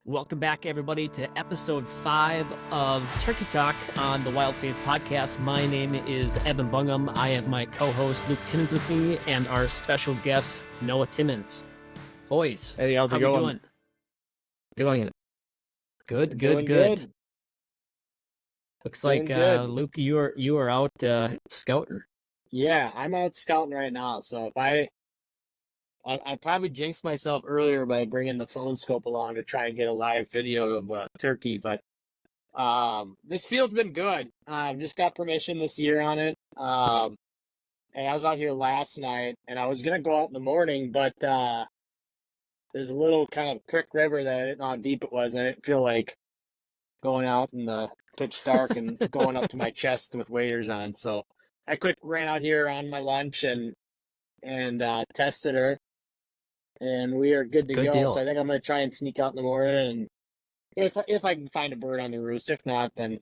Welcome back, everybody, to episode 5 of Turkey Talk on the Wild Faith Podcast. My name is Evan Bungham. I have my co-host Luke Timmons with me and our special guest, Noah Timmons. Boys, Hey, how's how it we going? doing? Good. Doing good. Looks Doing like good. Luke, you are out scouting. Yeah, I'm out scouting right now. So if I probably jinxed myself earlier by bringing the phone scope along to try and get a live video of turkey, but this field's been good. I've just got permission this year on it. And I was out here last night, and I was gonna go out in the morning, but there's a little kind of creek river that I didn't know how deep it was, and I didn't feel like going out in the pitch dark and going up to my chest with waders on. So I quick ran out here on my lunch and tested her, and we are good to Good go. deal. So I think I'm gonna try and sneak out in the morning, and if I can find a bird on the roost. If not, then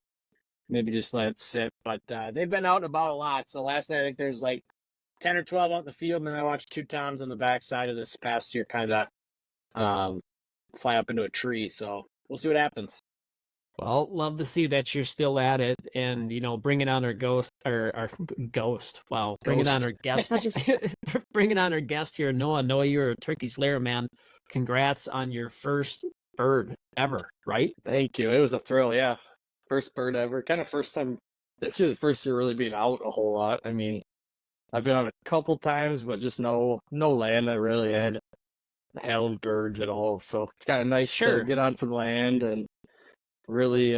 maybe just let it sit. But they've been out and about a lot. So last night I think there's like 10 or 12 out in the field, and then I watched 2 times on the backside of this past year kind of fly up into a tree. So we'll see what happens. Well, love to see that you're still at it, and bringing on our ghost or our ghost. Wow, bringing on our guest, bringing on our guest here, Noah. Noah, you're a turkey slayer, man. Congrats on your first bird ever, right? Thank you. It was a thrill, yeah. First bird ever. Kind of first time. This year, the first year really being out a whole lot. I mean, I've been out a couple times, but just no land that really had held birds at all. So it's kind of nice Sure. to get on some land and really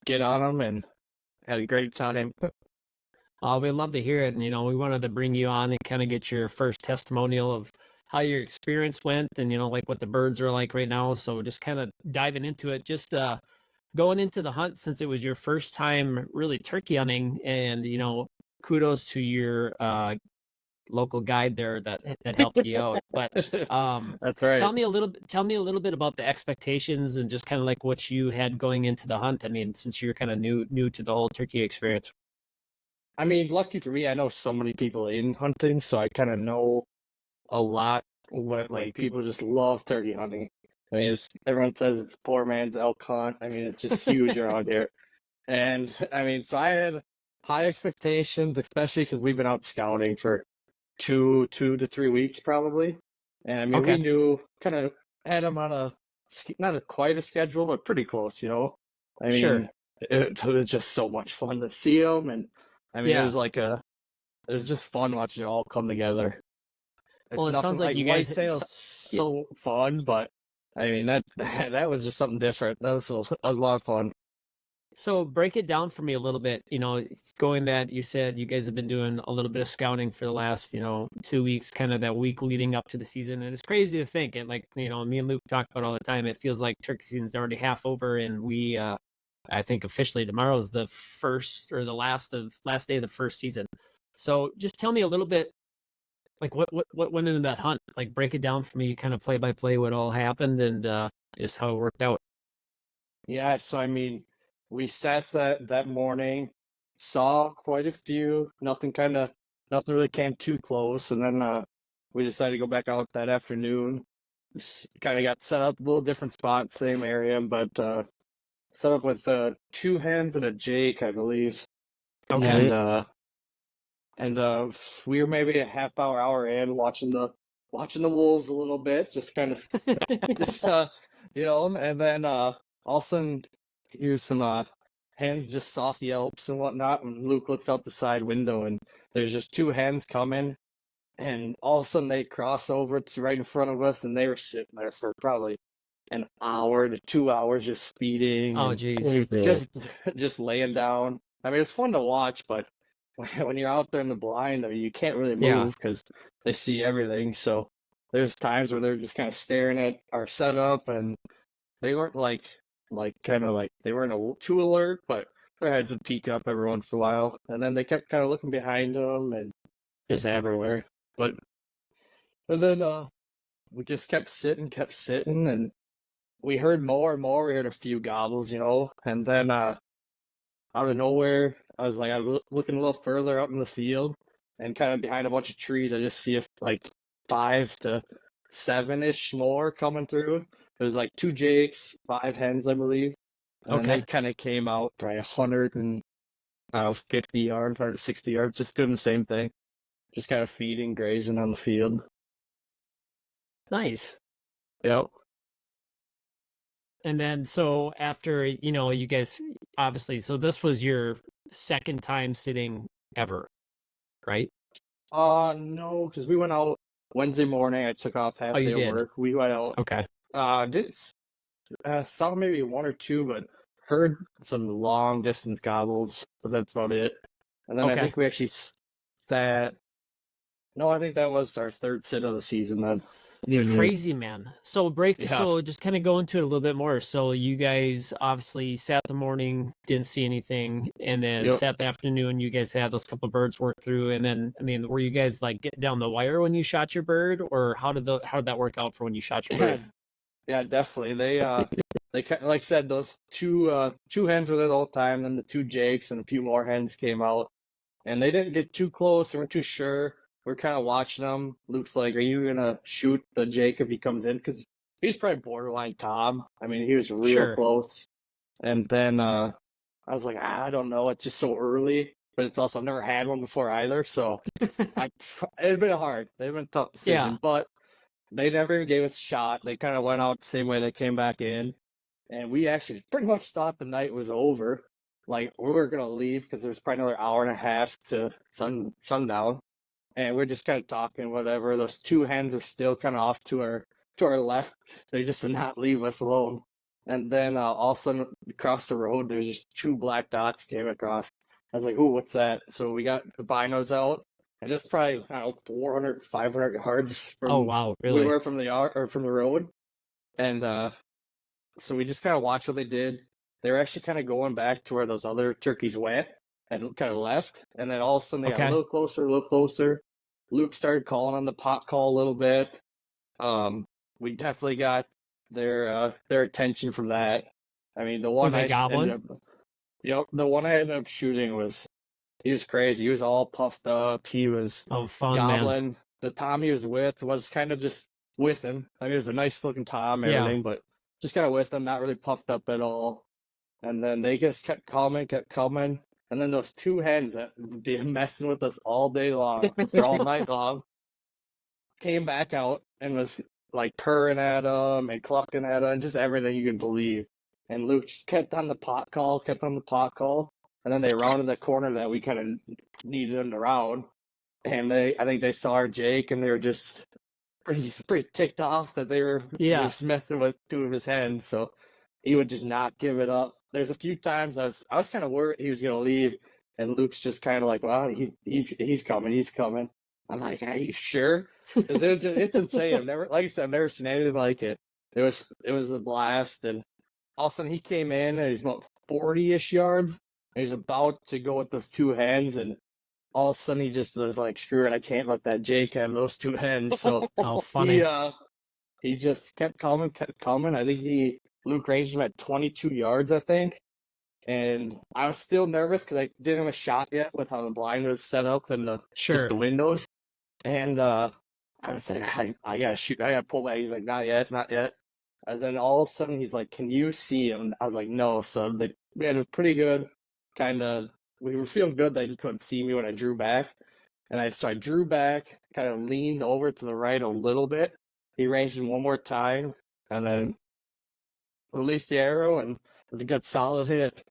get on them, and had a great time. We'd love to hear it, and we wanted to bring you on and kind of get your first testimonial of how your experience went, and like what the birds are like right now. So just kind of diving into it, just going into the hunt since it was your first time really turkey hunting, and kudos to your local guide there that helped you out. But That's right. tell me a little bit about the expectations and just kind of like what you had going into the hunt. I mean, since you're kind of new to the whole turkey experience. I mean, lucky for me, I know so many people in hunting, so I kind of know a lot. What, like, people just love turkey hunting. I mean, everyone says it's poor man's elk hunt. I mean, it's just huge around here. And I mean, so I had high expectations, especially because we've been out scouting for 2 to 3 weeks probably. And I mean, Okay. we knew kind of had them on not quite a schedule, but pretty close, I mean, Sure. it was just so much fun to see them. And I mean, Yeah. it was just fun watching it all come together. Well, it sounds like you white guys. sail's so fun, but I mean, that was just something different. That was a lot of fun. So break it down for me a little bit. It's going that you said you guys have been doing a little bit of scouting for the last, 2 weeks, kind of that week leading up to the season. And it's crazy to think it, like, me and Luke talk about all the time. It feels like turkey season's already half over, and we, I think officially tomorrow is the first or the last day of the first season. So just tell me a little bit, like what went into that hunt? Like break it down for me, kind of play by play what all happened and just how it worked out. Yeah, so I mean, we sat that morning, saw quite a few. Nothing really came too close, and then we decided to go back out that afternoon. Kind of got set up a little different spot, same area, but set up with 2 hens and a jake, I believe. Okay. And we were maybe a hour in watching the wolves a little bit, just kind of just and then all of a sudden here's some hens just soft yelps and whatnot, and Luke looks out the side window and there's just 2 hens coming, and all of a sudden they cross over to right in front of us, and they were sitting there for probably an hour to 2 hours just speeding. Oh, and geez. just laying down. I mean, it's fun to watch, but when you're out there in the blind, I mean, you can't really Yeah. move because they see everything. So there's times where they're just kind of staring at our setup, and they weren't they weren't too alert, but their heads would peek up every once in a while, and then they kept kind of looking behind them and just everywhere. And then we just kept sitting, and we heard more and more. We heard a few gobbles, and then out of nowhere, I was looking a little further out in the field, and kind of behind a bunch of trees, I just see like 5 to 7-ish more coming through, It was like 2 jakes, 5 hens, I believe. And then Okay. they kind of came out by 150 yards, 160 yards, just doing the same thing. Just kind of feeding, grazing on the field. Nice. Yep. And then so after, you guys obviously, so this was your second time sitting ever, right? No, because we went out Wednesday morning. I took off Oh, half you day of did. work. We went out. Okay. Did saw maybe 1 or 2, but heard some long distance gobbles, but that's about it. And then I Okay. think we actually sat. No, I think that was our third sit of the season then. Crazy, man. So Yeah. so just kind of go into it a little bit more. So you guys obviously sat the morning, didn't see anything, and then Yep. sat the afternoon, you guys had those couple birds work through, and then I mean, were you guys like getting down the wire when you shot your bird, or how did that work out for when you shot your bird? Yeah, definitely. They like I said, those two hens were there the whole time, then the 2 jakes and a few more hens came out. And they didn't get too close, they weren't too sure. We're kind of watching them. Luke's like, "Are you gonna shoot the Jake if he comes in?" Because he's probably borderline Tom. I mean, he was real Sure. close. And then I was like, I don't know. It's just so early, but it's also I've never had one before either. So it's been hard. It's been a tough decision, Yeah. but they never even gave us a shot. They kind of went out the same way they came back in, and we actually pretty much thought the night was over. Like we were gonna leave because there's probably another hour and a half to sundown, and we're just kind of talking, whatever. Those 2 hens are still kind of off to our left. They just did not leave us alone. And then all of a sudden, across the road, there's just 2 black dots came across. I was like, "Ooh, what's that?" So we got the binos out, and it's probably I don't know 400, 500 yards Oh, from wow, we really? were from the yard or from the road, and so we just kind of watched what they did. They were actually kind of going back to where those other turkeys went and kind of left. And then all of a sudden they got a Okay. little closer, a little closer. Luke started calling on the pot call a little bit. We definitely got their attention from that. I mean, the Were one they I ended gobbling? up, yep, the one I ended up shooting he was crazy. He was all puffed up. He was Oh, fun, man. gobbling. The Tom he was with was kind of just with him. I mean, it was a nice looking Tom, Yeah. everything, but just kind of with him, not really puffed up at all. And then they just kept coming. And then those 2 hens that been messing with us all day long, or all night long, came back out and was like purring at them and clucking at them, and just everything you can believe. And Luke just kept on the pot call, kept on the pot call. And then they rounded the corner that we kind of needed them to round. And I think they saw our Jake, and they were just pretty ticked off that they were Yeah. just messing with 2 of his hens. So he would just not give it up. There's a few times I was kind of worried he was gonna leave, and Luke's just kind of like, "Well, he's coming, he's coming." I'm like, "Are you sure?" Because it's insane. I've never, like I said, I've never seen anything like it. It was a blast, and all of a sudden he came in and he's about 40-ish yards, and he's about to go with those 2 hens, and all of a sudden he just was like, "Screw it, I can't let that Jake have those 2 hens." So Oh, he funny. he just kept coming, kept coming. I think Luke ranged him at 22 yards, I think. And I was still nervous because I didn't have a shot yet with how the blind was set up and just Sure. the windows. And I was like, I gotta shoot, I gotta pull that. He's like, not yet, not yet. And then all of a sudden he's like, "Can you see him?" I was like, "No." So we had a pretty good kind of, we were feeling good that he couldn't see me when I drew back. And I drew back, kind of leaned over to the right a little bit. He ranged him one more time, and then released the arrow, and it was a good solid hit.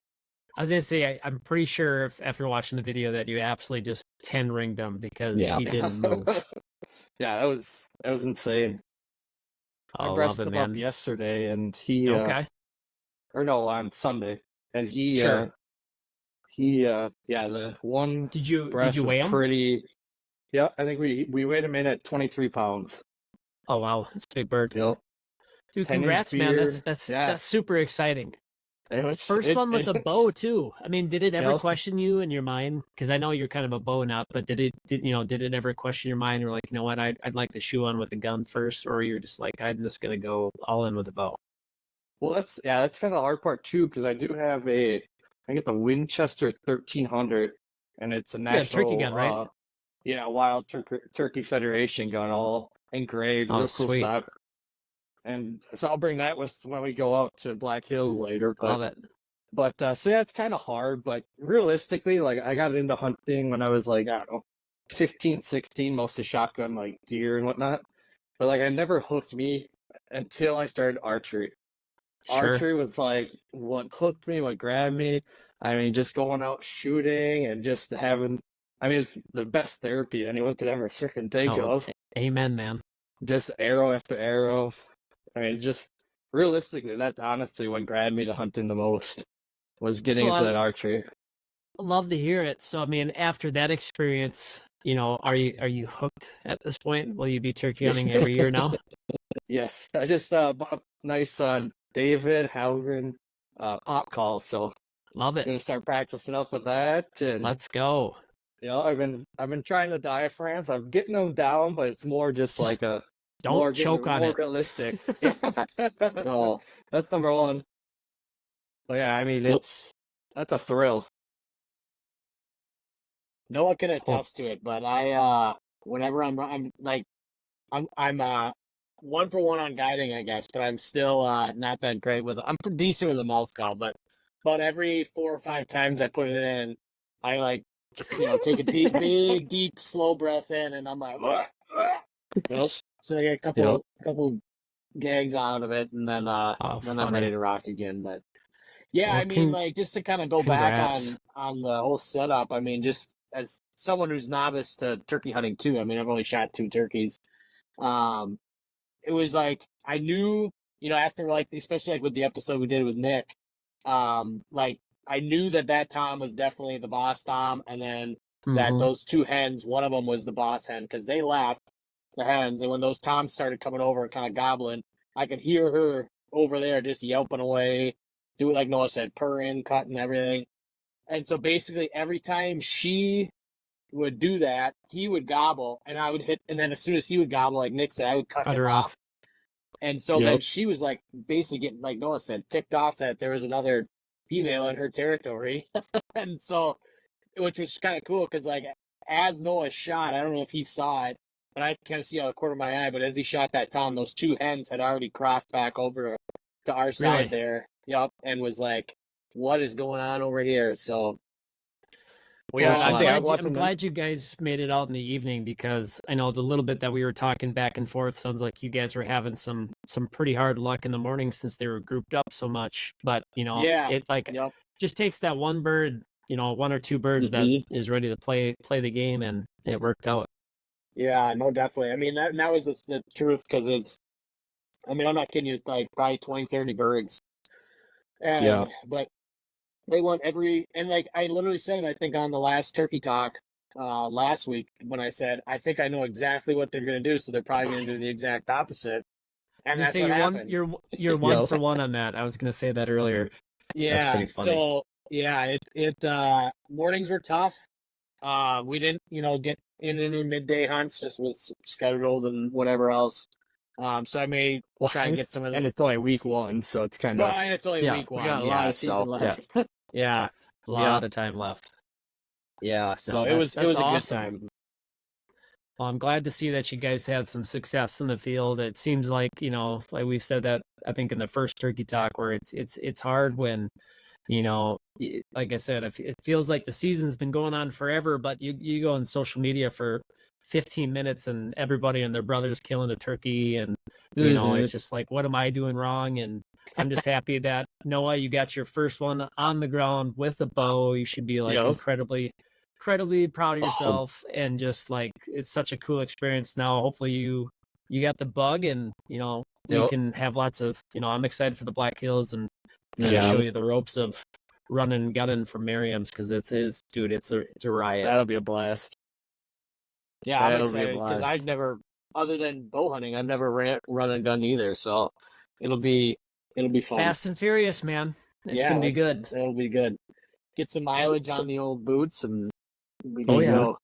I was gonna say I'm pretty sure if after watching the video that you absolutely just 10 ringed him because Yeah. he didn't move. Yeah, that was insane. I Oh, love breasted it, him up man. yesterday, and he Okay. or no, on Sunday, and Sure. yeah, the one Did you breast was weigh him? pretty. Yeah, I think we weighed him in at 23 pounds. Oh, wow, that's a big bird. Yep, Dude, 10-inch congrats, man. That's beard. that's Yeah, that's super exciting. it was First one with a bow too. I mean, did it ever Yep. question you in your mind? Because I know you're kind of a bow nut, but did it ever question your mind? Or like, you know what, I'd like to shoe on with the gun first, or you're just like, I'm just gonna go all in with the bow. Well, that's kind of the hard part too, because I do have I get the Winchester 1300, and it's a Yeah, turkey gun, national, right? Wild Turkey Federation gun, all engraved, Oh, real cool sweet. stuff. and so I'll bring that with when we go out to Black Hill later. Love it. So yeah, it's kind of hard. But realistically, like I got into hunting when I was like, I don't know, 15, 16, mostly shotgun, like deer and whatnot. But like, I never hooked me until I started archery. Sure. Archery was like what hooked me, what grabbed me. I mean, just going out shooting and just having, I mean, it's the best therapy anyone could ever freaking think Oh, of. amen, man. Just arrow after arrow. I mean, just realistically, that's honestly what grabbed me to hunting the most was getting So into I that archery. love to hear it. So I mean, after that experience, are you hooked at this point? Will you be turkey hunting every year now? Yes, I just bought a nice David Howden pop call, so Love it. gonna start practicing up with that. And Let's go. I've been trying the diaphragms. I'm getting them down, but it's more just Just like a don't choke on more it. realistic. So that's number one. But yeah, I mean that's a thrill. Noah can Oh, attest to it, but whenever I'm like I'm 1 for 1 on guiding, I guess, but I'm still not that great with it. I'm pretty decent with the mouth call, but about every 4 or 5 times I put it in, I like take a big deep slow breath in, and I'm like, Yep. so I get a Yep. couple gags out of it, and oh, then I'm ready funny. to rock again. But yeah, Well, I mean, like just to kind of go back congrats. on the whole setup. I mean, just as someone who's novice to turkey hunting too. I mean, I've only shot 2 turkeys. Um, it was like I knew, after like especially like with the episode we did with Nick, like I knew that Tom was definitely the boss Tom, and then that Hmm. those 2 hens, one of them was the boss hen because they left the hens, and when those Toms started coming over and kind of gobbling, I could hear her over there just yelping away, doing like Noah said, purring, cutting everything, and so basically every time she would do that, he would gobble, and I would hit, and then as soon as he would gobble, like Nick said, I would cut Cut him her off. off. And so then Yep. she was like basically getting, like Noah said, ticked off that there was another female in her territory. And so, which was kind of cool because, like, as Noah shot, I don't know if he saw it, but I kind of see out of the corner of my eye. But as he shot that Tom, those 2 hens had already crossed back over to our side Really? there. Yep. And was like, what is going on over here? So, Well, Well, yeah, I'm I think I'm I'm watching them. glad you guys made it out in the evening because I know the little bit that we were talking back and forth sounds like you guys were having some pretty hard luck in the morning since they were grouped up so much. But yeah. it like Yep. just takes that one bird, one or two birds that Mhm. is ready to play the game, and it worked out. Yeah, no, definitely. I mean, that was the truth because I mean, I'm not kidding you, like probably 20, 30 birds. Yeah. But they want and like I literally said it, I think on the last turkey talk last week when I said, I think I know exactly what they're going to do. So they're probably going to do the exact opposite. I was And gonna that's say what happened. you're one Yep. for one on that. I was gonna say that earlier. That's Yeah. pretty funny. So yeah, mornings were tough. We didn't, get in any midday hunts just with schedules and whatever else. So I may Well, try and get some of the, and it's only week one, so it's kind well, of and it's only Yeah, week we got one. a lot Yeah. of Season so yeah, left. Yeah. a Yeah. lot of time left. Yeah. No, So that's it was a good awesome. time. Well, I'm glad to see that you guys had some success in the field. It seems like, like we've said that I think in the first turkey talk where it's hard when, like I said, it feels like the season's been going on forever, but you go on social media for 15 minutes and everybody and their brother's killing a turkey, and it's just like, what am I doing wrong? And I'm just happy that Noah, you got your first one on the ground with a bow. You should be like Yep. incredibly proud of Oh, yourself, and just like it's such a cool experience. Now hopefully you got the bug, and we yep. can have lots of, I'm excited for the Black Hills and kind of Yeah, show you the ropes of running and gunning from Merriam's, because dude, it's a riot. that'll be a blast. Yeah, I'm That'll be a excited because blast. I've never, other than bow hunting, I've never run and gun either. So it'll be fun. Fast and Furious, man. It's Yeah, gonna be good. that'll be good. Get some mileage So, on the old boots and be Oh good to yeah. go.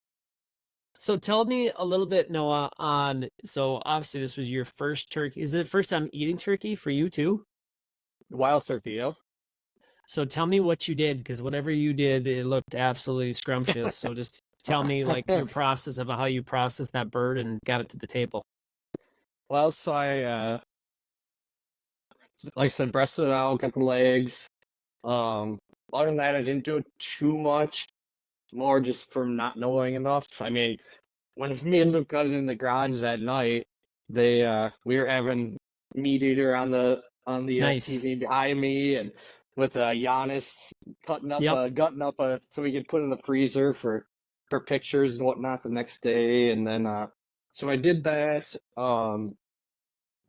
So tell me a little bit, Noah, on, so obviously this was your first turkey. Is it the first time eating turkey for you too? wild turkey, yep. So tell me what you did, because whatever you did, it looked absolutely scrumptious. So just tell me like your process of how you processed that bird and got it to the table. Well, so I like I said, breasted out, got the legs. Other than that, I didn't do it too much. More just from not knowing enough. I mean, when me and Luke got it in the garage that night, we were having meat eater on the Nice. TV behind me, and with Giannis Yep. gutting up so we could put in the freezer for pictures and whatnot the next day, and then so I did that.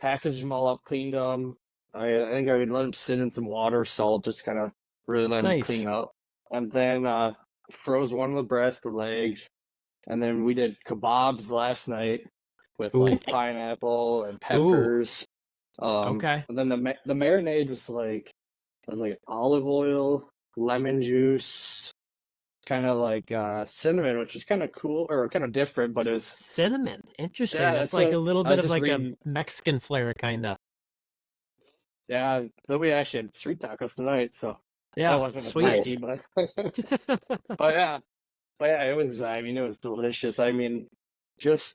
Packaged them all up, cleaned them. I think I would let them sit in some water, salt, just kind of really let them Nice. clean up, and then froze one of the breast, the legs. And then we did kebabs last night with Ooh. like pineapple and Ooh. peppers. Okay. And then the marinade was like olive oil, lemon juice, kind of like cinnamon, which is kind of cool or kind of different, but it's Cinnamon. Interesting. yeah. That's That's like a what little I bit was of just like reading. a Mexican flair, kind of. Yeah, then we actually had street tacos tonight, so that Yeah. wasn't a Sweet. turkey, but but yeah, it was. I mean, it was delicious. I mean, just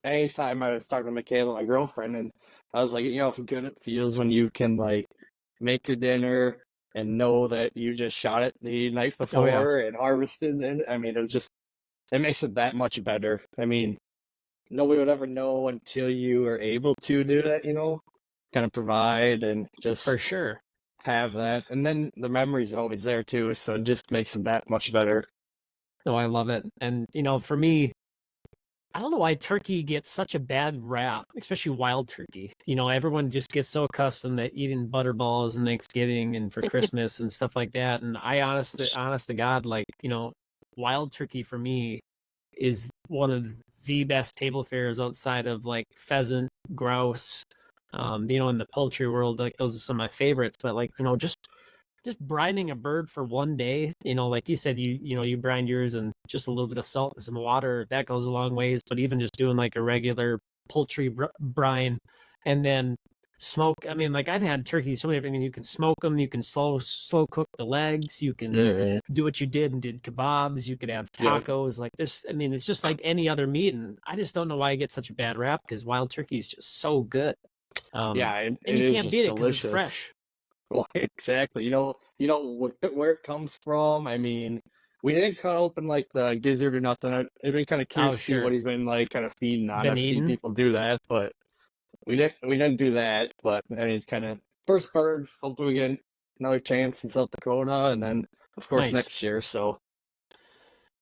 anytime I was talking to Michaela, my girlfriend, and I was like, how good it feels when you can like make your dinner and know that you just shot it the night Oh yeah. before and harvested it. I mean, it makes it that much better. I mean, nobody would ever know until you are able to do that, kind of provide and For just sure. have that. And then the memory's always there too, so it just makes it that much better. Oh, I love it. And for me, I don't know why turkey gets such a bad rap, especially wild turkey. Everyone just gets so accustomed to eating butterballs and Thanksgiving and for Christmas and stuff like that. And I honest to God, like, wild turkey for me is one of the best table fares outside of like pheasant, grouse. In the poultry world, like those are some of my favorites. But like, just brining a bird for one day, like you said, you brine yours and just a little bit of salt and some water, that goes a long ways. But even just doing like a regular poultry brine and then smoke. I mean, like I've had turkey so many. I mean, you can smoke them, you can slow cook the legs, you can Yeah. do what you did and did kebabs. You could have Yeah. tacos. Like there's, I mean, it's just like any other meat, and I just don't know why I get such a bad rap because wild turkey is just so good. Yeah, And it you is can't just beat it because it's delicious. fresh. Well, exactly. Where it comes from. I mean, we didn't cut open like the gizzard or nothing. I've been kind of curious Oh, to see what sure. he's been like kind of feeding on. Been I've seen eating. people do that, but we didn't do that. But I mean, it's kind of first bird. Hopefully, we get another chance in South Dakota, and then of course Nice. next year. So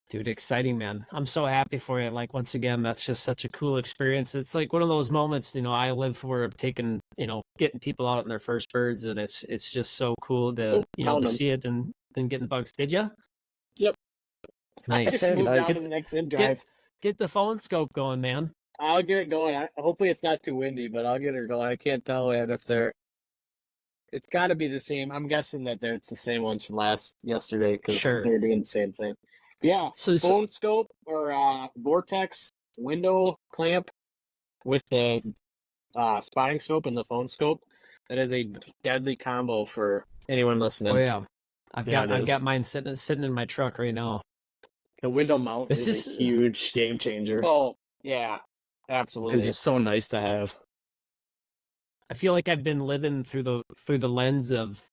Dude, exciting, man. I'm so happy for you. Like, once again, that's just such a cool experience. It's like one of those moments, I live for taking, getting people out in their first birds, and it's just so cool to, Found to them. see it and then getting bugs. Did you? Yep. I Nice. just moved down nice. to the next in Get drive. get the phone scope going, man. I'll get it going. Hopefully it's not too windy, but I'll get her going. I can't tell yet if they're. It's got to be the same. I'm guessing that it's the same ones from yesterday because Sure. they're doing the same thing. But yeah, So phone scope or vortex window clamp with the spotting scope and the phone scope. That is a deadly combo for anyone listening. oh yeah, I've Yeah, got it is. mine sitting in my truck right now. The window mount This is a is huge Game changer. Oh yeah, It's absolutely. just so nice to have. I feel like I've been living through the lens of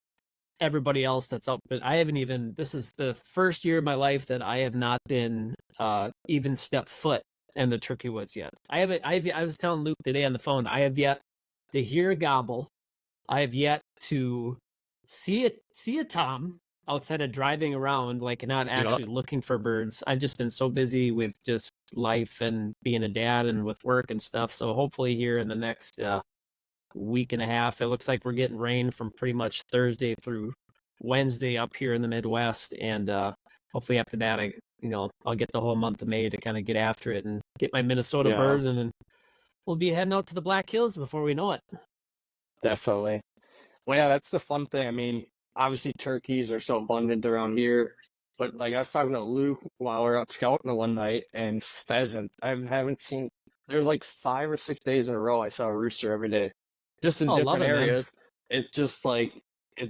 everybody else that's out, but I haven't even. This is the first year of my life that I have not been even step foot in the turkey woods yet. I was telling Luke today on the phone. I have yet to hear a gobble. I have yet to see a tom outside of driving around, like not actually looking for birds. I've just been so busy with just life and being a dad and with work and stuff. So hopefully here in the next week and a half, it looks like we're getting rain from pretty much Thursday through Wednesday up here in the Midwest, and hopefully after that, I'll get the whole month of May to kind of get after it and get my Minnesota Yeah. birds, and then we'll be heading out to the Black Hills before we know it. Definitely. Well, yeah, that's the fun thing. I mean, obviously turkeys are so abundant around here, but like I was talking to Luke while we were out scouting the one night, and pheasant. I haven't seen. There's like 5 or 6 days in a row I saw a rooster every day, just in Oh, love different it, man. areas. It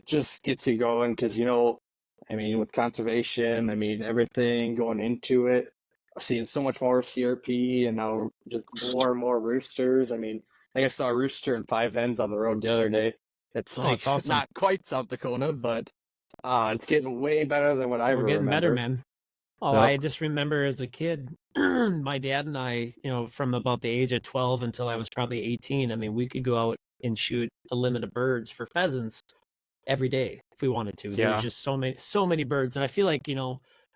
just gets you going because I mean, with conservation, I mean everything going into it. I'm seeing so much more CRP, and now just more and more roosters. I mean, I think I saw a rooster and 5 hens on the road the other day. It's Oh, like it's awesome. not quite South Dakota, but it's getting way better than what I We're getting better, remember. man. Oh, Yep. I just remember as a kid, my dad and I, from about the age of 12 until I was probably 18, I mean, we could go out and shoot a limit of birds for pheasants every day if we wanted to. There was Yeah. just so many birds. And I feel like,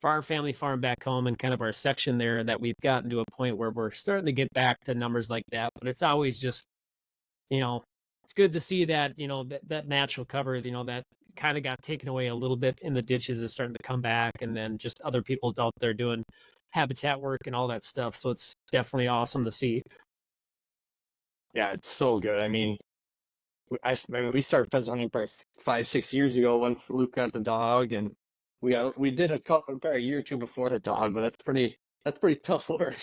for our family farm back home and kind of our section there, that we've gotten to a point where we're starting to get back to numbers like that. But it's always just, you know, it's good to see that, that natural cover, that kind of got taken away a little bit in the ditches is starting to come back. And then just other people out there doing habitat work and all that stuff. So it's definitely awesome to see. Yeah, it's so good. I mean, we started pheasant hunting probably 5, 6 years ago once Luke got the dog, and we did a couple probably a year or two before the dog, but that's pretty tough work.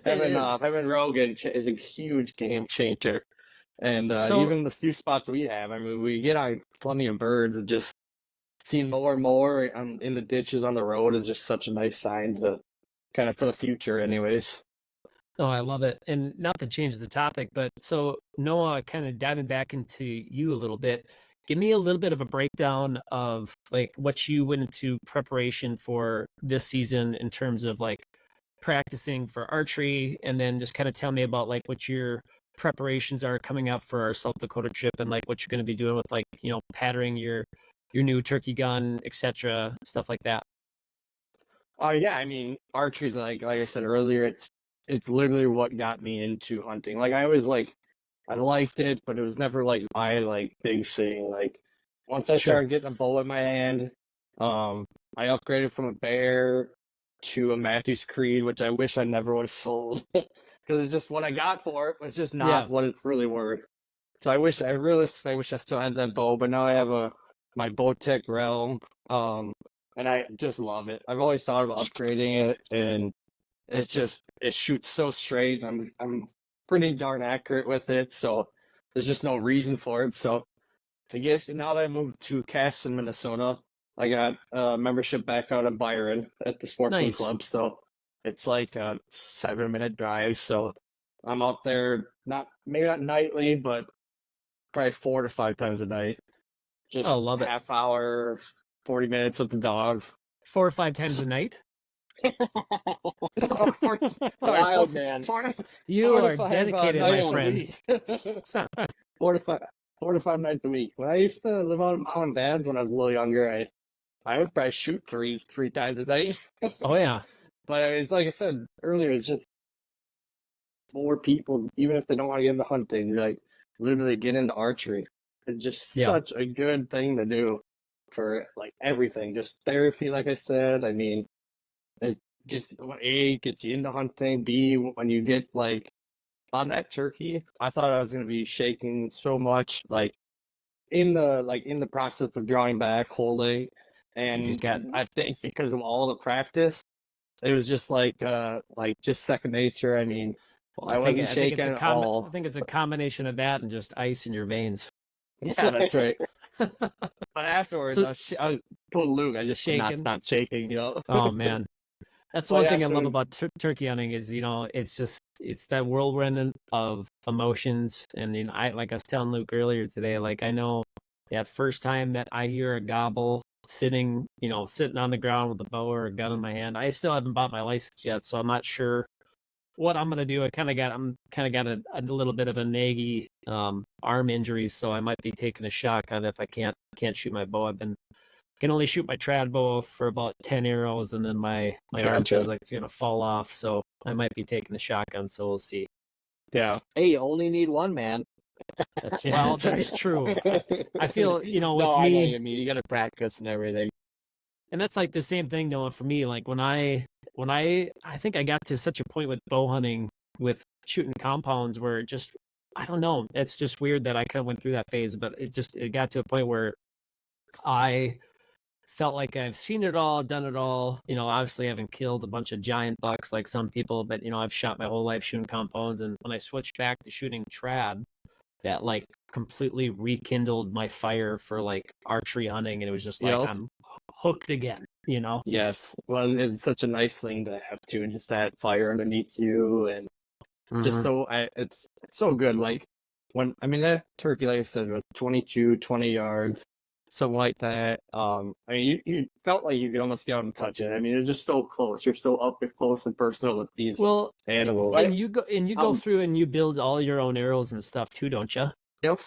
Having Rogan is a huge game changer, and So, even the few spots we have, I mean, we get on plenty of birds, and just seeing more and more in the ditches on the road is just such a nice sign to kind of for the future, anyways. oh, I love it. And not to change the topic, but so Noah, kind of diving back into you a little bit, give me a little bit of a breakdown of like what you went into preparation for this season in terms of like practicing for archery, and then just kind of tell me about like what your preparations are coming up for our South Dakota trip and like what you're going to be doing with like, patterning your new turkey gun, etc., stuff like that. Oh yeah, I mean, archery's like I said earlier, it's literally what got me into hunting. Like I always I liked it, but it was never like my big thing. Like once I Sure. started getting a bow in my hand, um, I upgraded from a bear to a Matthews Creed, which I wish I never would have sold because it's just what I got for it was just Yeah. not what it's really worth. So I wish I still had that bow, but now I have my Bowtech Realm, and I just love it. I've always thought about upgrading it, and it shoots so straight. I'm pretty darn accurate with it, so there's just no reason for it. So to get now that I moved to Casson, Minnesota, I got a membership back out of Byron at the Sportsman Nice. Club. So it's like a 7 minute drive. So I'm out there maybe not nightly, but probably 4 to 5 times a night. Oh, Just love it. half hour, 40 minutes with the dog. 4 or 5 times a night. Wild, man. You To are five dedicated, my nights a friend. week. 4 to 5, 4 to 5 nights a week. When I used to live on mom and dad's when I was a little younger, I would probably shoot three times a night. Oh yeah. But it's like I said earlier, it's just more people, even if they don't want to get into hunting, like literally get into archery. It's just Yeah. such a good thing to do for like everything. Just therapy, like I said. I mean, it gets you into hunting. B, when you get on that turkey, I thought I was gonna be shaking so much, in the process of drawing back, holding, You just and got I think because of all the practice, it was just just second nature. I mean, well, I wasn't shaking at I all. think it's a combination of that and just ice in your veins. Yeah, that's right. But afterwards, So I told Luke I just could not shaking. stop shaking, you know. Oh man. That's the But one yeah, thing I love so about turkey hunting is, it's that whirlwind of emotions. And I like I was telling Luke earlier today, like I know that first time that I hear a gobble sitting on the ground with a bow or a gun in my hand. I still haven't bought my license yet, so I'm not sure what I'm gonna do. I'm kind of got a little bit of a naggy arm injury, so I might be taking a shotgun if I can't shoot my bow. Can only shoot my trad bow for about 10 arrows, and then my arm feels gotcha. like it's gonna fall off. So I might be taking the shotgun. So we'll see. Yeah, Hey, you only need one, man. Well, that's that's true. right. I feel No, with I know what me, you mean. You got to practice and everything. and that's like the same thing, Noah, for me. Like when I think I got to such a point with bow hunting with shooting compounds where it just I don't know. It's just weird that I kind of went through that phase, but it got to a point where I felt like I've seen it all, done it all. Obviously I haven't killed a bunch of giant bucks like some people, but I've shot my whole life shooting compounds. And when I switched back to shooting trad, that like completely rekindled my fire for like archery hunting. And it was just like Yep. I'm hooked again. Yes. Well, it's such a nice thing to have too, and just that fire underneath you, and just Hmm. it's so good. Like that turkey, like I said, was 22, 20 yards, something like that. You felt like you could almost get out and touch it. I mean, it's just so close. You're so up close and personal with these Well, animals. and you go through and you build all your own arrows and stuff too, don't you? Yep.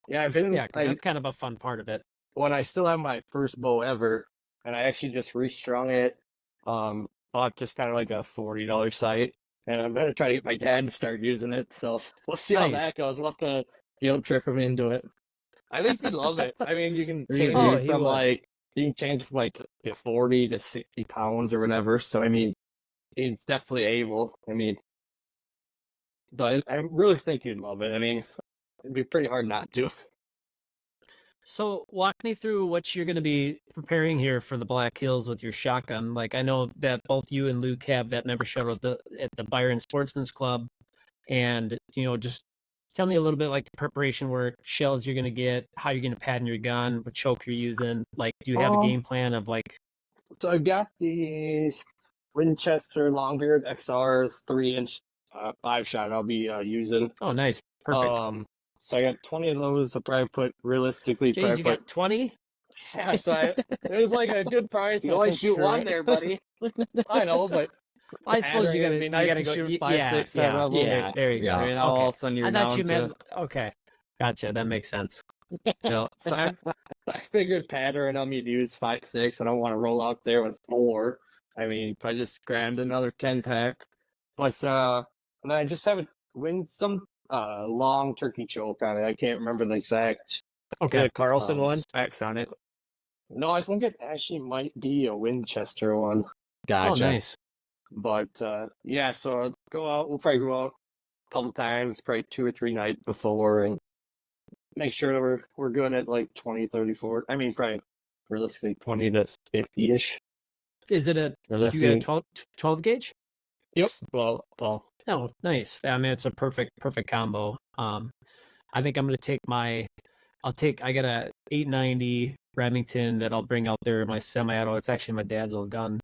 Yeah, I've been. Yeah, because that's kind of a fun part of it. When I still have my first bow ever, and I actually just restrung it. Bought just kind of like a $40 sight, and I'm gonna try to get my dad to start using it. So we'll see how Nice. that goes. We'll have to, trick him into it. I think he'd love it. I mean, you can change Oh, it he from would. you can change from 40 to 60 pounds or whatever. So I mean, he's definitely able. I mean, but I really think he'd love it. I mean, it'd be pretty hard not to. So walk me through what you're going to be preparing here for the Black Hills with your shotgun. Like I know that both you and Luke have that membership at the Byron Sportsman's Club, and just tell me a little bit like the preparation work, shells you're going to get, how you're going to pattern your gun, what choke you're using. Like, do you have a game plan of like? So I've got these Winchester Longbeard XRs 3-inch 5-shot I'll be using. Oh, nice, perfect. So I got 20 of those. I'll probably put realistically. Jeez, you got 20? Yeah, so it was like a good price. You only shoot one there, buddy. I know, but I suppose you gotta be nice you to gotta go. shoot 5, Yeah, 6, 7 of them. yeah. There you go. I mean, Okay. all of a sudden you're I thought down you to, meant. Okay, gotcha. That makes sense. so I figured pattern them you'd use 5, 6. I don't want to roll out there with 4. I mean, if I just grabbed another 10 pack. Plus, and then I just haven't win some long turkey choke on it. I can't remember the exact. Okay. The Carlson one. Specs on it. No, I think it actually might be a Winchester one. Oh, nice. But yeah, so I'll go out. We'll probably go out a couple times, probably 2 or 3 nights before, and make sure that we're good at like 20, 30, 40. I mean, probably realistically 20 to 50-ish. Is it do you get a 12 gauge? Yep. Well. Oh, nice. I mean, it's a perfect combo. I think I'm gonna take I got a 890 Remington that I'll bring out there, my semi-auto. It's actually my dad's old gun.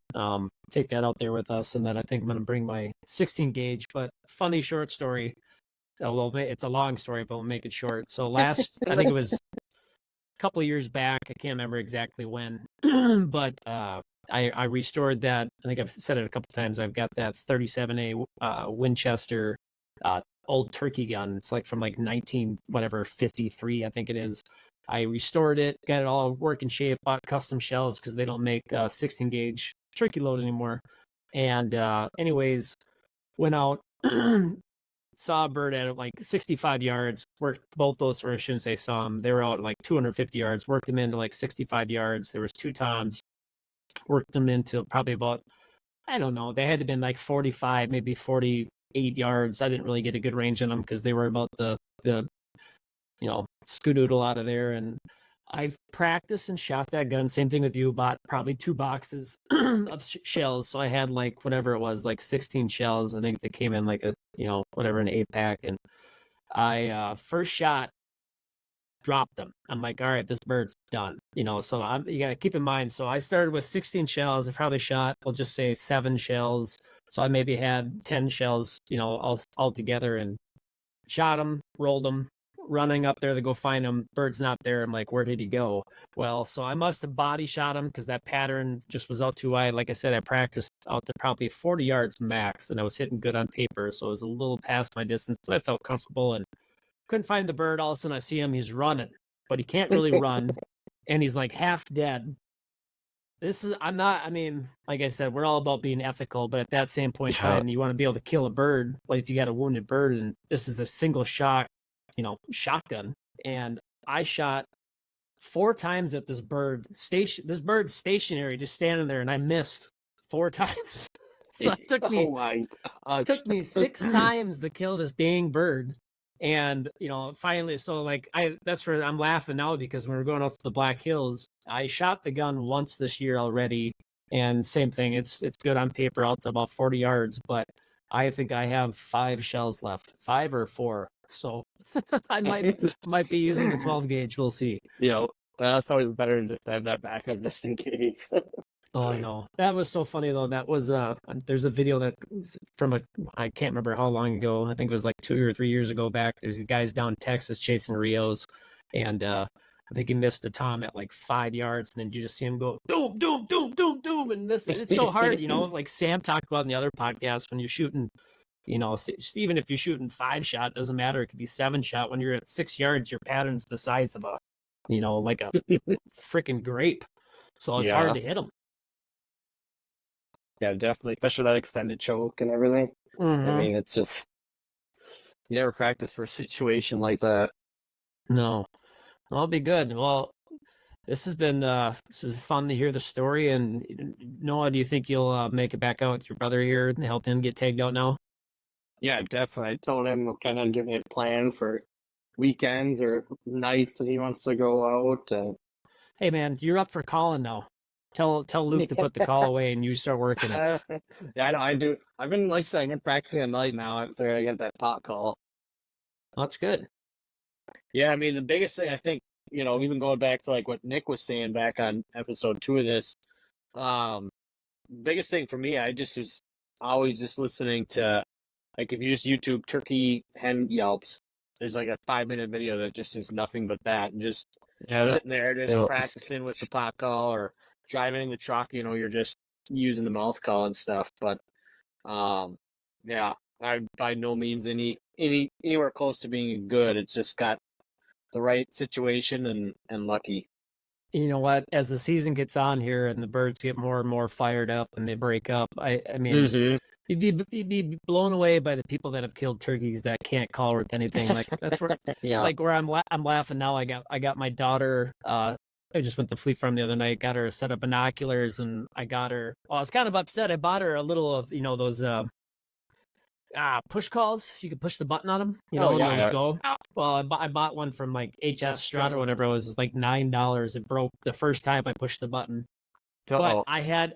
Take that out there with us, and then I think I'm gonna bring my 16 gauge. But funny short story. Well, it's a long story, but we'll make it short. So I think it was a couple of years back. I can't remember exactly when, but I restored that. I think I've said it a couple times. I've got that 37A Winchester old turkey gun. It's like from like 1953, I think it is. I restored it, got it all working shape, bought custom shells because they don't make 16 gauge turkey load anymore. And anyways, went out, saw a bird at like 65 yards, worked both those, or I shouldn't say saw them. They were out like 250 yards, worked them into like 65 yards. There was 2 toms, worked them into probably about, I don't know, they had to been like 45, maybe 48 yards. I didn't really get a good range on them because they were about the scoodoodle out of there. And I've practiced and shot that gun. Same thing with you, bought probably 2 boxes of shells. So I had like whatever it was, like 16 shells. I think they came in like an 8-pack. And I first shot, dropped them. I'm like, all right, this bird's done. So you gotta keep in mind. So I started with 16 shells. I probably shot, we'll just say 7 shells. So I maybe had 10 shells, all together, and shot them, rolled them, running up there to go find him. Bird's not there. I'm like, where did he go? Well, so I must have body shot him because that pattern just was out too wide. Like I said, I practiced out to probably 40 yards max, and I was hitting good on paper. So it was a little past my distance, but I felt comfortable and couldn't find the bird. All of a sudden I see him. He's running, but he can't really run. And he's like half dead. Like I said, we're all about being ethical, but at that same point in time, you want to be able to kill a bird. Like if you got a wounded bird, and this is a single shot, shotgun. And I shot 4 times at this bird stationary, just standing there, and I missed 4 times. So it took me 6 times to kill this dang bird. And finally, so like that's where I'm laughing now, because when we're going out to the Black Hills, I shot the gun once this year already, and same thing. It's good on paper out to about 40 yards, but I think I have 5 shells left, 5 or 4. So I might be using the 12 gauge. We'll see. That's always better to have that backup just in case. Oh, I know. That was so funny though. That was there's a video that from I can't remember how long ago. I think it was like 2 or 3 years ago back. There's these guys down in Texas chasing Rios, and I think he missed the tom at like 5 yards, and then you just see him go doom, doom, doom, doom, doom, and this it's so hard, like Sam talked about in the other podcast when you're shooting, even if you're shooting 5 shot, doesn't matter. It could be 7 shot. When you're at 6 yards, your pattern's the size of like a freaking grape. So it's hard to hit them. Yeah, definitely, especially that extended choke and everything. I mean, it's just you never practice for a situation like that. No, I'll be good. Well, this was fun to hear the story. And Noah, do you think you'll make it back out with your brother here and help him get tagged out now? Yeah, definitely. I told him to kind of give me a plan for weekends or nights that he wants to go out. Hey man, you're up for calling now. Tell Luke to put the call away and you start working it. Yeah, I know. I do. I've been like saying, I'm practicing at night now after I get that pot call. That's good. Yeah, I mean, the biggest thing I think, even going back to like what Nick was saying back on episode 2 of this, biggest thing for me, I just was always just listening to, like, if you just YouTube turkey hen yelps, there's like a 5-minute video that just is nothing but that, and just sitting there just practicing with the pot call or driving in the truck, you're just using the mouth call and stuff. But yeah, I'm by no means anywhere close to being good. It's just got the right situation and lucky. You know what? As the season gets on here and the birds get more and more fired up and they break up, I mean, you'd be blown away by the people that have killed turkeys that can't call with anything. Like that's where it's like where I'm laughing now. I got my daughter. I just went to Fleet Farm the other night. Got her a set of binoculars, and I got her. Well, I was kind of upset. I bought her a little of those push calls. You could push the button on them. And those go. Well, I bought one from like HS Strut or whatever it was. It's like $9. It broke the first time I pushed the button. But I had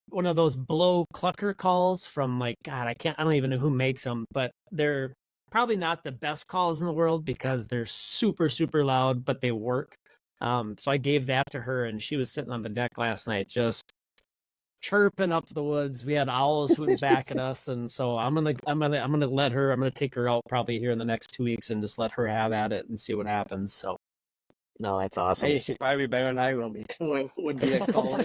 one of those blow clucker calls from like, God, I don't even know who makes them, but they're probably not the best calls in the world because they're super, super loud, but they work. So I gave that to her, and she was sitting on the deck last night just chirping up the woods. We had owls hooting back at us, and so I'm gonna take her out probably here in the next 2 weeks and just let her have at it and see what happens. So no, that's awesome. Hey, she'd probably be better than I will be. Would be a call.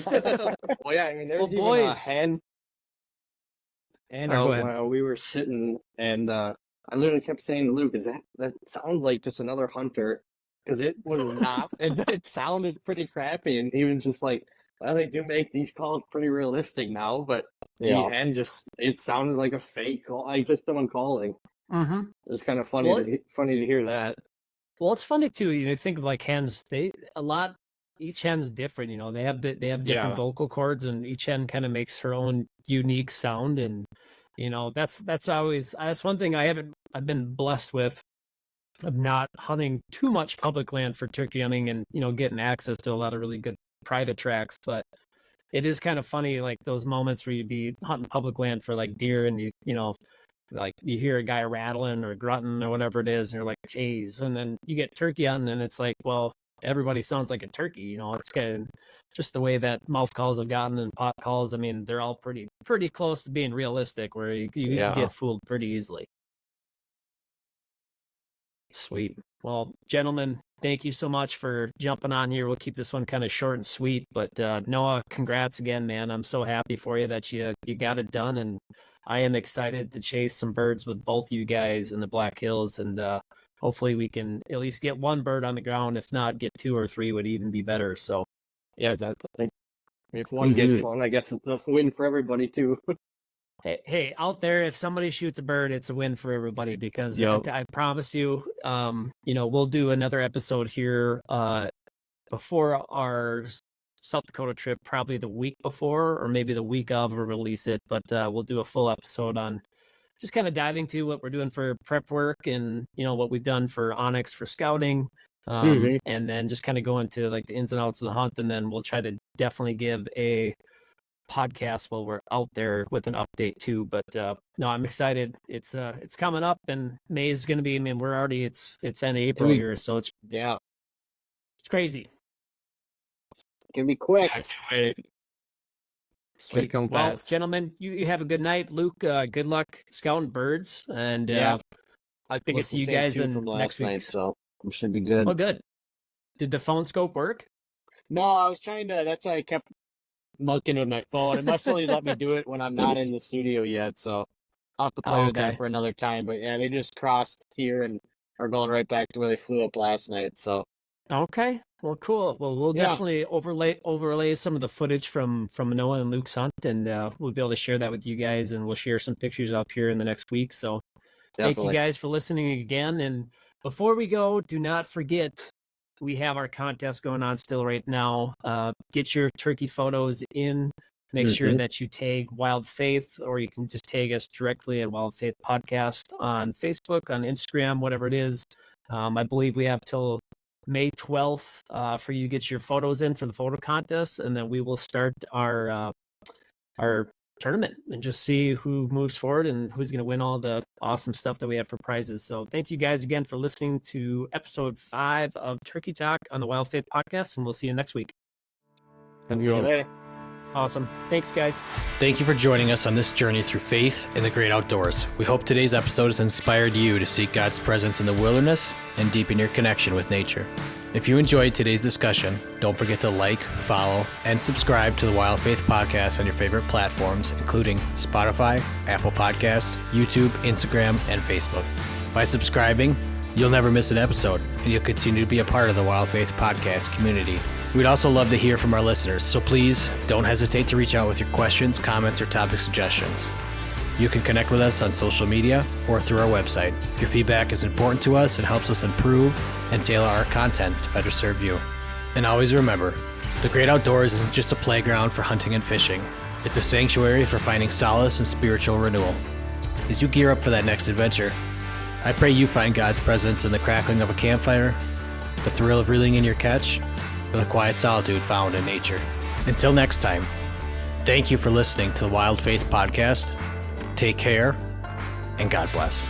Well, yeah, I mean, there's even a hen. And when we were sitting, and I literally kept saying to Luke, that sounds like just another hunter, because it was not, and it sounded pretty crappy, and he was just like, well, they do make these calls pretty realistic now, but the hen it sounded like a fake call, like just someone calling. Mm-hmm. It's kind of funny to hear that. Well, it's funny too. Think of like hens. Each hen's different. They have different vocal cords, and each hen kind of makes her own unique sound. And that's one thing I've been blessed with, of not hunting too much public land for turkey hunting, and getting access to a lot of really good private tracks. But it is kind of funny, like those moments where you'd be hunting public land for like deer, and like you hear a guy rattling or grunting or whatever it is, and you're like, geez. And then you get turkey hunting, and it's like, well, everybody sounds like a turkey. It's kind of just the way that mouth calls have gotten, and pot calls. I mean, they're all pretty close to being realistic, where you get fooled pretty easily. Sweet. Well, gentlemen, thank you so much for jumping on here. We'll keep this one kind of short and sweet, but Noah, congrats again, man. I'm so happy for you that you got it done, and I am excited to chase some birds with both you guys in the Black Hills, and hopefully we can at least get one bird on the ground. If not, get 2 or 3 would even be better. So yeah, definitely. If one gets one, I guess it's a win for everybody too. Hey, out there, if somebody shoots a bird, it's a win for everybody, because I promise you, we'll do another episode here before our South Dakota trip, probably the week before or maybe the week of, we'll release it. But we'll do a full episode on just kind of diving to what we're doing for prep work, and what we've done for Onyx for scouting, and then just kind of go into like the ins and outs of the hunt, and then we'll try to definitely give a podcast while we're out there with an update too. But no, I'm excited. It's coming up, and May is going to be, I mean, we're already, it's end of April here, so it's crazy. It's gonna be quick. Sweet. come Well, fast. gentlemen, you have a good night. Luke, good luck scouting birds. And Yeah. I think we'll it's see the you same guys too in from next last night, week. so it should be good. Oh, good. Did the phone scope work? No, I was trying to. That's why I kept looking with my phone. It must only let me do it when I'm not in the studio yet, so I'll have to play with that Okay. for another time. But yeah, they just crossed here and are going right back to where they flew up last night. So Okay. Well, cool. Well, we'll Yeah. definitely overlay some of the footage from Noah and Luke's hunt, and we'll be able to share that with you guys, and we'll share some pictures up here in the next week. So thank you definitely. guys for listening again. And before we go, do not forget we have our contest going on still right now. Get your turkey photos in. Make sure that you tag Wild Faith, or you can just tag us directly at Wild Faith Podcast on Facebook, on Instagram, whatever it is. I believe we have till May 12th for you to get your photos in for the photo contest, and then we will start our tournament and just see who moves forward and who's going to win all the awesome stuff that we have for prizes. So thank you guys again for listening to episode 5 of Turkey Talk on the Wild Faith Podcast, and we'll see you next week. And See you later. Awesome. Thanks, guys. Thank you for joining us on this journey through faith in the great outdoors. We hope today's episode has inspired you to seek God's presence in the wilderness and deepen your connection with nature. If you enjoyed today's discussion, don't forget to like, follow, and subscribe to the Wild Faith Podcast on your favorite platforms, including Spotify, Apple Podcasts, YouTube, Instagram, and Facebook. By subscribing, you'll never miss an episode, and you'll continue to be a part of the Wild Faith Podcast community. We'd also love to hear from our listeners, so please don't hesitate to reach out with your questions, comments, or topic suggestions. You can connect with us on social media or through our website. Your feedback is important to us and helps us improve and tailor our content to better serve you. And always remember, the great outdoors isn't just a playground for hunting and fishing. It's a sanctuary for finding solace and spiritual renewal. As you gear up for that next adventure, I pray you find God's presence in the crackling of a campfire, the thrill of reeling in your catch, or the quiet solitude found in nature. Until next time, thank you for listening to the Wild Faith Podcast. Take care, and God bless.